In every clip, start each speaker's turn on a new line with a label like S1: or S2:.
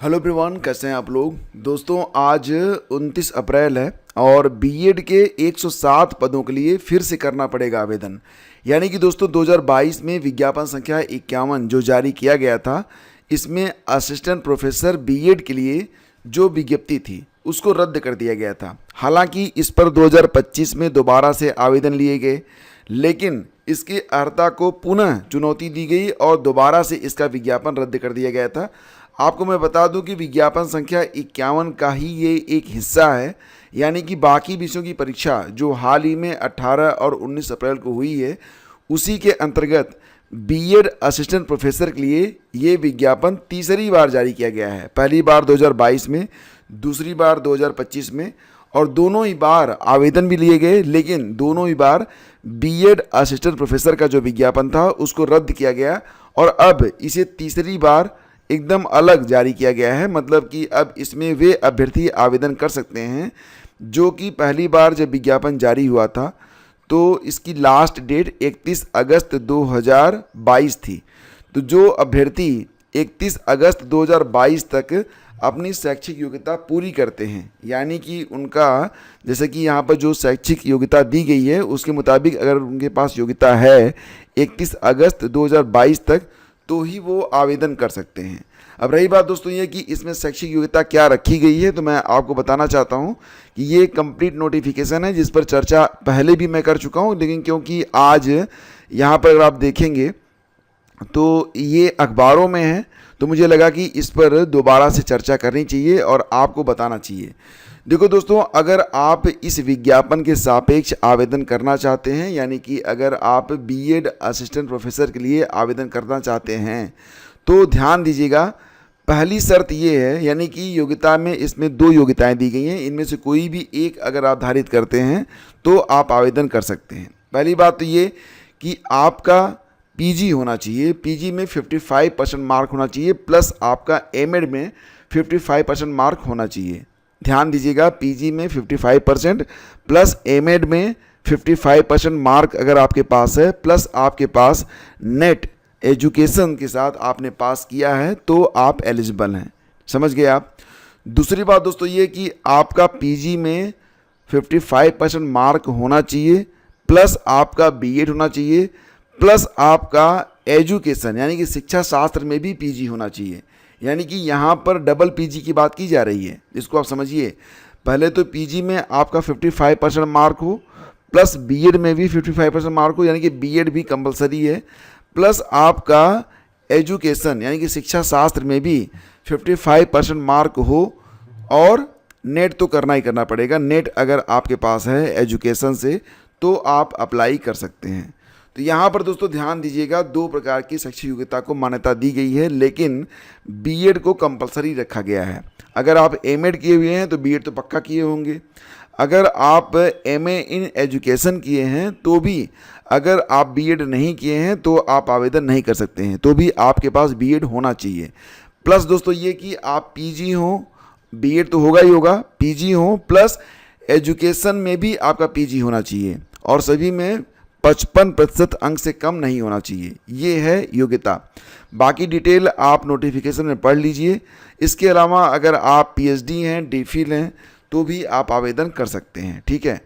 S1: Hello everyone, कैसे हैं आप लोग। दोस्तों आज 29 अप्रैल है और बीएड के 107 पदों के लिए फिर से करना पड़ेगा आवेदन। यानी कि दोस्तों 2022 में विज्ञापन संख्या 51 जो जारी किया गया था, इसमें असिस्टेंट प्रोफेसर बीएड के लिए जो विज्ञप्ति थी उसको रद्द कर दिया गया था। हालांकि इस पर 2025 में दोबारा से आवेदन लिए गए, लेकिन इसकी अर्हता को पुनः चुनौती दी गई और दोबारा से इसका विज्ञापन रद्द कर दिया गया था। आपको मैं बता दूं कि विज्ञापन संख्या 51 का ही ये एक हिस्सा है, यानी कि बाकी विषयों की परीक्षा जो हाल ही में 18 और 19 अप्रैल को हुई है, उसी के अंतर्गत बीएड असिस्टेंट प्रोफेसर के लिए ये विज्ञापन तीसरी बार जारी किया गया है। पहली बार 2022 में, दूसरी बार 2025 में, और दोनों ही बार आवेदन भी लिए गए, लेकिन दोनों ही बार बीएड असिस्टेंट प्रोफेसर का जो विज्ञापन था उसको रद्द किया गया और अब इसे तीसरी बार एकदम अलग जारी किया गया है। मतलब कि अब इसमें वे अभ्यर्थी आवेदन कर सकते हैं जो कि पहली बार जब विज्ञापन जारी हुआ था तो इसकी लास्ट डेट 31 अगस्त 2022 थी। तो जो अभ्यर्थी 31 अगस्त 2022 तक अपनी शैक्षिक योग्यता पूरी करते हैं, यानी कि उनका जैसे कि यहाँ पर जो शैक्षिक योग्यता दी गई है उसके मुताबिक अगर उनके पास योग्यता है 31 अगस्त 2022 तक, तो ही वो आवेदन कर सकते हैं। अब रही बात दोस्तों ये कि इसमें शैक्षिक योग्यता क्या रखी गई है, तो मैं आपको बताना चाहता हूँ कि ये कंप्लीट नोटिफिकेशन है जिस पर चर्चा पहले भी मैं कर चुका हूँ, लेकिन क्योंकि आज यहाँ पर अगर आप देखेंगे तो ये अखबारों में है, तो मुझे लगा कि इस पर दोबारा से चर्चा करनी चाहिए और आपको बताना चाहिए। देखो दोस्तों, अगर आप इस विज्ञापन के सापेक्ष आवेदन करना चाहते हैं, यानी कि अगर आप बीएड असिस्टेंट प्रोफेसर के लिए आवेदन करना चाहते हैं तो ध्यान दीजिएगा। पहली शर्त ये है, यानी कि योग्यता में इसमें 2 योग्यताएं दी गई हैं, इनमें से कोई भी एक अगर आप धारित करते हैं तो आप आवेदन कर सकते हैं। पहली बात तो ये कि आपका पीजी होना चाहिए, पीजी में 55% मार्क होना चाहिए, प्लस आपका एमएड में 55% मार्क होना चाहिए। ध्यान दीजिएगा, पीजी में 55% प्लस एमएड में 55% मार्क अगर आपके पास है, प्लस आपके पास नेट एजुकेशन के साथ आपने पास किया है तो आप एलिजिबल हैं। समझ गए आप। दूसरी बात दोस्तों ये कि आपका पीजी में 55% मार्क होना चाहिए, प्लस आपका बीएड होना चाहिए, प्लस आपका एजुकेशन यानी कि शिक्षा शास्त्र में भी पीजी होना चाहिए। यानी कि यहाँ पर डबल पीजी की बात की जा रही है, इसको आप समझिए। पहले तो पीजी में आपका 55% मार्क हो, प्लस बीएड में भी 55% मार्क हो, यानी कि बीएड भी कंपलसरी है, प्लस आपका एजुकेशन यानी कि शिक्षा शास्त्र में भी 55% मार्क हो, और नेट तो करना ही करना पड़ेगा। नेट अगर आपके पास है एजुकेशन से तो आप अप्लाई कर सकते हैं। तो यहाँ पर दोस्तों ध्यान दीजिएगा, 2 प्रकार की शैक्षिक योग्यता को मान्यता दी गई है, लेकिन बीएड को कंपलसरी रखा गया है। अगर आप एमएड किए हुए हैं तो बीएड तो पक्का किए होंगे। अगर आप एमए इन एजुकेशन किए हैं तो भी, अगर आप बीएड नहीं किए हैं तो आप आवेदन नहीं कर सकते हैं, तो भी आपके पास बीएड होना चाहिए। प्लस दोस्तों ये कि आप पीजी हो, बीएड तो होगा ही होगा, पीजी हो, प्लस एजुकेशन में भी आपका पीजी होना चाहिए, और सभी में 55% अंक से कम नहीं होना चाहिए। ये है योग्यता। बाकी डिटेल आप नोटिफिकेशन में पढ़ लीजिए। इसके अलावा अगर आप पीएचडी हैं, डीफिल हैं, तो भी आप आवेदन कर सकते हैं। ठीक है।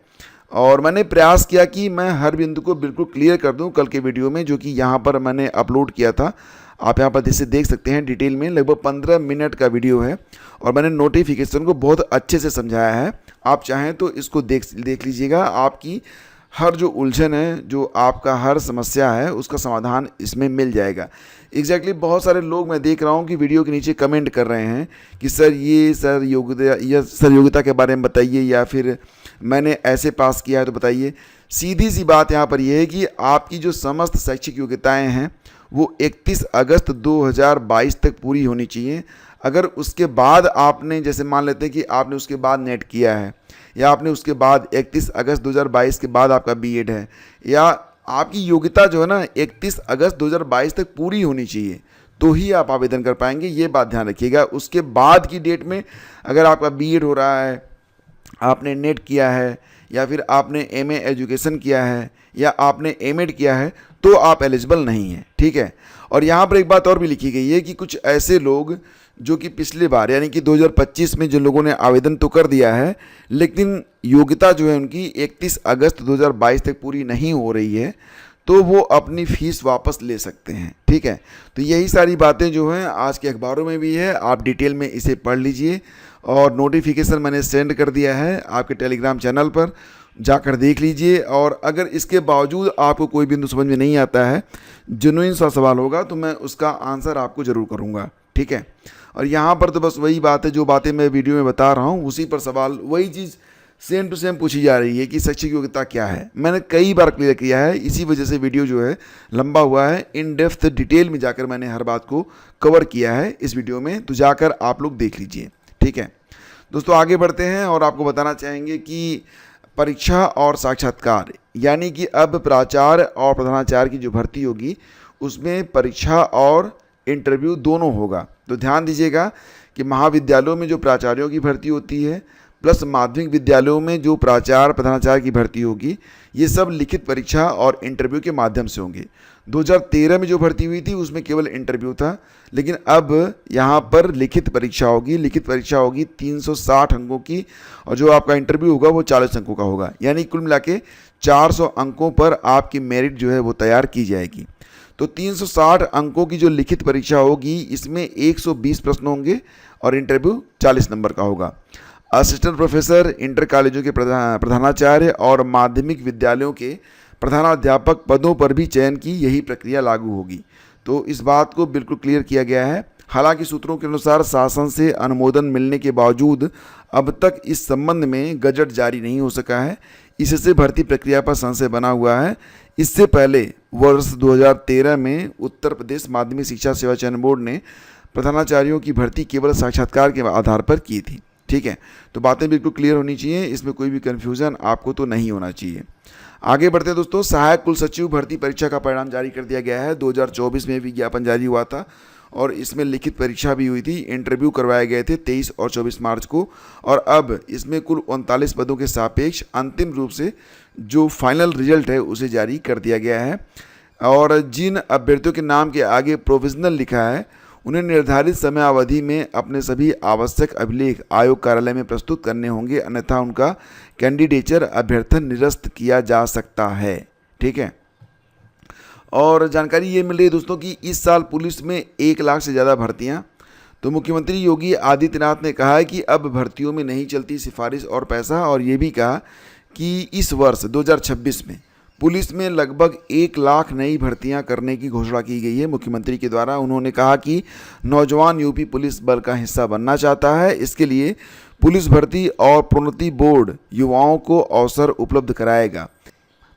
S1: और मैंने प्रयास किया कि मैं हर बिंदु को बिल्कुल क्लियर कर दूं कल के वीडियो में, जो कि यहाँ पर मैंने अपलोड किया था। आप यहाँ पर इसे देख सकते हैं डिटेल में, लगभग 15 मिनट का वीडियो है और मैंने नोटिफिकेशन को बहुत अच्छे से समझाया है। आप चाहें तो इसको देख लीजिएगा। आपकी हर जो उलझन है, जो आपका हर समस्या है, उसका समाधान इसमें मिल जाएगा। एग्जैक्टली बहुत सारे लोग मैं देख रहा हूँ कि वीडियो के नीचे कमेंट कर रहे हैं कि सर योग्यता के बारे में बताइए, या फिर मैंने ऐसे पास किया है तो बताइए। सीधी सी बात यहाँ पर यह है कि आपकी जो समस्त शैक्षिक योग्यताएँ हैं वो 31 अगस्त 2022 तक पूरी होनी चाहिए। अगर उसके बाद आपने, जैसे मान लेते हैं कि आपने उसके बाद नेट किया है, या आपने उसके बाद 31 अगस्त 2022 के बाद आपका बीएड है, या आपकी योग्यता जो है ना 31 अगस्त 2022 तक पूरी होनी चाहिए, तो ही आप आवेदन कर पाएंगे। ये बात ध्यान रखिएगा। उसके बाद की डेट में अगर आपका बीएड हो रहा है, आपने नेट किया है, या फिर आपने एमए एजुकेशन किया है, या आपने एमएड किया है, तो आप एलिजिबल नहीं हैं। ठीक है। और यहाँ पर एक बात और भी लिखी गई है कि कुछ ऐसे लोग जो कि पिछले बार यानी कि 2025 में जो लोगों ने आवेदन तो कर दिया है, लेकिन योग्यता जो है उनकी 31 अगस्त 2022 तक पूरी नहीं हो रही है, तो वो अपनी फ़ीस वापस ले सकते हैं। ठीक है, तो यही सारी बातें जो हैं आज के अखबारों में भी है, आप डिटेल में इसे पढ़ लीजिए। और नोटिफिकेशन मैंने सेंड कर दिया है आपके टेलीग्राम चैनल पर, जाकर देख लीजिए। और अगर इसके बावजूद आपको कोई बिंदु समझ में नहीं आता है, जेन्युइन सा सवाल होगा, तो मैं उसका आंसर आपको ज़रूर करूँगा। ठीक है, और यहाँ पर तो बस वही बात है, जो बातें मैं वीडियो में बता रहा हूँ उसी पर सवाल, वही चीज़ सेम टू सेम पूछी जा रही है कि शैक्षिक योग्यता क्या है। मैंने कई बार क्लियर किया है, इसी वजह से वीडियो जो है लंबा हुआ है। इन डेप्थ डिटेल में जाकर मैंने हर बात को कवर किया है इस वीडियो में, तो जाकर आप लोग देख लीजिए। ठीक है दोस्तों, आगे बढ़ते हैं और आपको बताना चाहेंगे कि परीक्षा और साक्षात्कार, यानी कि अब प्राचार्य और प्रधानाचार्य की जो भर्ती होगी उसमें परीक्षा और इंटरव्यू दोनों होगा। तो ध्यान दीजिएगा कि महाविद्यालयों में जो प्राचार्यों की भर्ती होती है प्लस माध्यमिक विद्यालयों में जो प्राचार्य प्रधानाचार्य की भर्ती होगी, ये सब लिखित परीक्षा और इंटरव्यू के माध्यम से होंगे। 2013 में जो भर्ती हुई थी उसमें केवल इंटरव्यू था, लेकिन अब यहाँ पर लिखित परीक्षा होगी। लिखित परीक्षा होगी 360 अंकों की, और जो आपका इंटरव्यू होगा वो 40 अंकों का होगा, यानी कुल मिला के 400 अंकों पर आपकी मेरिट जो है वो तैयार की जाएगी। तो 360 अंकों की जो लिखित परीक्षा होगी इसमें 120 प्रश्न होंगे और इंटरव्यू 40 नंबर का होगा। असिस्टेंट प्रोफेसर, इंटर कॉलेजों के प्रधानाचार्य और माध्यमिक विद्यालयों के प्रधानाध्यापक पदों पर भी चयन की यही प्रक्रिया लागू होगी। तो इस बात को बिल्कुल क्लियर किया गया है। हालांकि सूत्रों के अनुसार शासन से अनुमोदन मिलने के बावजूद अब तक इस संबंध में गजट जारी नहीं हो सका है। इससे भर्ती प्रक्रिया पर संशय बना हुआ है। इससे पहले वर्ष 2013 में उत्तर प्रदेश माध्यमिक शिक्षा सेवा चयन बोर्ड ने प्रधानाचार्यों की भर्ती केवल साक्षात्कार के आधार पर की थी। ठीक है, तो बातें बिल्कुल क्लियर होनी चाहिए, इसमें कोई भी कन्फ्यूज़न आपको तो नहीं होना चाहिए। आगे बढ़ते हैं दोस्तों, सहायक कुल सचिव भर्ती परीक्षा का परिणाम जारी कर दिया गया है। 2024 में विज्ञापन जारी हुआ था और इसमें लिखित परीक्षा भी हुई थी। इंटरव्यू करवाए गए थे 23 और 24 मार्च को, और अब इसमें कुल 39 पदों के सापेक्ष अंतिम रूप से जो फाइनल रिजल्ट है उसे जारी कर दिया गया है। और जिन अभ्यर्थियों के नाम के आगे प्रोविजनल लिखा है उन्हें निर्धारित समय अवधि में अपने सभी आवश्यक अभिलेख आयोग कार्यालय में प्रस्तुत करने होंगे, अन्यथा उनका कैंडिडेचर अभ्यर्थन निरस्त किया जा सकता है। ठीक है, और जानकारी ये मिल रही है दोस्तों कि इस साल पुलिस में 1 लाख से ज़्यादा भर्तियां। तो मुख्यमंत्री योगी आदित्यनाथ ने कहा है कि अब भर्तियों में नहीं चलती सिफारिश और पैसा, और ये भी कहा कि इस वर्ष 2026 में पुलिस में लगभग 1 लाख नई भर्तियां करने की घोषणा की गई है मुख्यमंत्री के द्वारा। उन्होंने कहा कि नौजवान यूपी पुलिस बल का हिस्सा बनना चाहता है, इसके लिए पुलिस भर्ती और प्रोन्नति बोर्ड युवाओं को अवसर उपलब्ध कराएगा।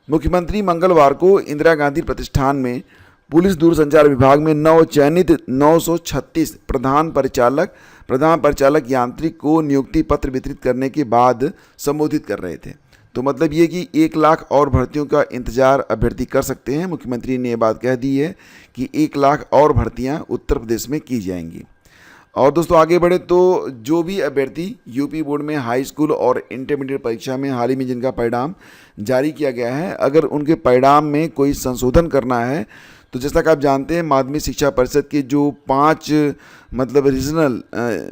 S1: मुख्यमंत्री मंगलवार को इंदिरा गांधी प्रतिष्ठान में पुलिस दूरसंचार विभाग में नवचयनित 936 प्रधान परिचालक यांत्रिक को नियुक्ति पत्र वितरित करने के बाद संबोधित कर रहे थे। तो मतलब ये कि 1 लाख और भर्तियों का इंतजार अभ्यर्थी कर सकते हैं। मुख्यमंत्री ने ये बात कह दी है कि 1 लाख और भर्तियां उत्तर प्रदेश में की जाएंगी। और दोस्तों आगे बढ़े तो जो भी अभ्यर्थी यूपी बोर्ड में हाई स्कूल और इंटरमीडिएट परीक्षा में हाल ही में जिनका परिणाम जारी किया गया है, अगर उनके परिणाम में कोई संशोधन करना है तो जैसा कि आप जानते हैं माध्यमिक शिक्षा परिषद के जो 5 मतलब रीजनल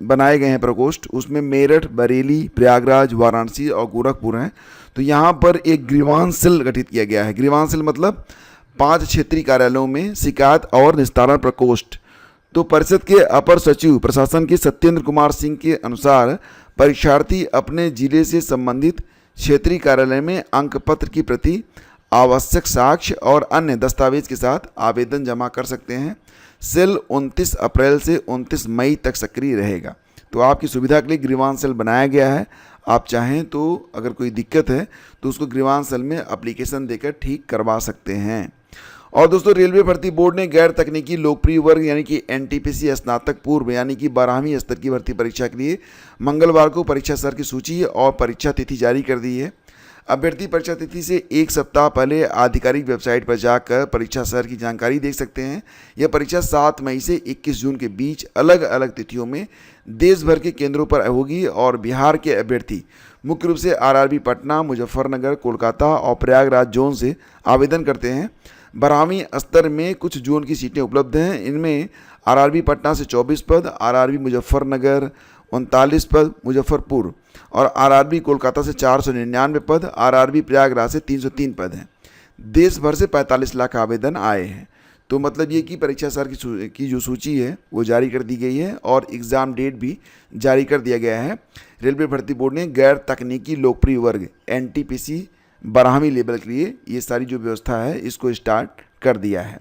S1: बनाए गए हैं प्रकोष्ठ, उसमें मेरठ, बरेली, प्रयागराज, वाराणसी और गोरखपुर हैं। तो यहाँ पर एक ग्रीवांस सेल गठित किया गया है। ग्रीवांस सेल मतलब 5 क्षेत्रीय कार्यालयों में शिकायत और निस्तारण प्रकोष्ठ। तो परिषद के अपर सचिव प्रशासन के सत्येंद्र कुमार सिंह के अनुसार परीक्षार्थी अपने जिले से संबंधित क्षेत्रीय कार्यालय में अंक पत्र की प्रति, आवश्यक साक्ष्य और अन्य दस्तावेज के साथ आवेदन जमा कर सकते हैं। सेल 29 अप्रैल से 29 मई तक सक्रिय रहेगा। तो आपकी सुविधा के लिए ग्रीवांस सेल बनाया गया है। आप चाहें तो अगर कोई दिक्कत है तो उसको ग्रीवांस सेल में एप्लीकेशन देकर ठीक करवा सकते हैं। और दोस्तों रेलवे भर्ती बोर्ड ने गैर तकनीकी लोकप्रिय वर्ग यानी कि एनटीपीसी स्नातक पूर्व यानी कि 12वीं स्तर की भर्ती परीक्षा के लिए मंगलवार को परीक्षा सत्र की सूची और परीक्षा तिथि जारी कर दी है। अभ्यर्थी परीक्षा तिथि से 1 सप्ताह पहले आधिकारिक वेबसाइट पर जाकर परीक्षा सत्र की जानकारी देख सकते हैं। यह परीक्षा 7 मई से 21 जून के बीच अलग अलग तिथियों में देश भर के केंद्रों पर होगी। और बिहार के अभ्यर्थी मुख्य रूप से आरआरबी पटना, मुजफ्फरनगर, कोलकाता और प्रयागराज जोन से आवेदन करते हैं। 12वीं स्तर में कुछ जोन की सीटें उपलब्ध हैं। इनमें आरआरबी पटना से 24 पद, आरआरबी मुजफ्फरनगर 39 पद मुजफ्फरपुर, और आरआरबी कोलकाता से 499 पद, आरआरबी प्रयागराज से 303 पद हैं। देश भर से 45 लाख आवेदन आए हैं। तो मतलब ये कि परीक्षा सार की जो सूची है वो जारी कर दी गई है और एग्ज़ाम डेट भी जारी कर दिया गया है। रेलवे भर्ती बोर्ड ने गैर तकनीकी लोकप्रिय वर्ग NTPC 12वीं लेवल के लिए ये सारी जो व्यवस्था है इसको स्टार्ट कर दिया है।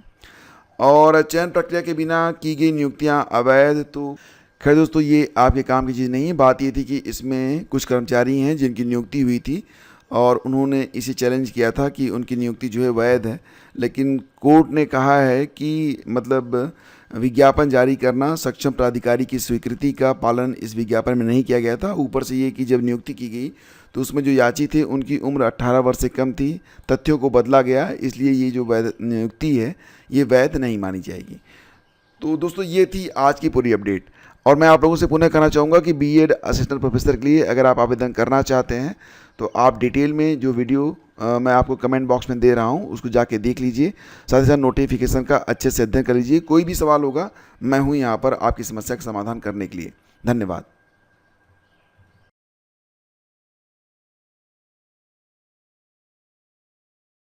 S1: और चयन प्रक्रिया के बिना की गई नियुक्तियां अवैध, तो खैर दोस्तों ये आपके काम की चीज़ नहीं है। बात ये थी कि इसमें कुछ कर्मचारी हैं जिनकी नियुक्ति हुई थी और उन्होंने इसे चैलेंज किया था कि उनकी नियुक्ति जो है वैध है, लेकिन कोर्ट ने कहा है कि मतलब विज्ञापन जारी करना सक्षम प्राधिकारी की स्वीकृति का पालन इस विज्ञापन में नहीं किया गया था। ऊपर से ये कि जब नियुक्ति की गई तो उसमें जो याची थे उनकी उम्र 18 वर्ष से कम थी। तथ्यों को बदला गया, इसलिए ये जो वैध नियुक्ति है ये वैध नहीं मानी जाएगी। तो दोस्तों ये थी आज की पूरी अपडेट। और मैं आप लोगों से पुनः कहना चाहूँगा कि बीएड असिस्टेंट प्रोफेसर के लिए अगर आप आवेदन करना चाहते हैं तो आप डिटेल में जो वीडियो मैं आपको कमेंट बॉक्स में दे रहा हूँ उसको जाके देख लीजिए। साथ ही साथ नोटिफिकेशन का अच्छे से अध्ययन कर लीजिए। कोई भी सवाल होगा मैं हूँ यहाँ पर आपकी समस्या का समाधान करने के लिए। धन्यवाद।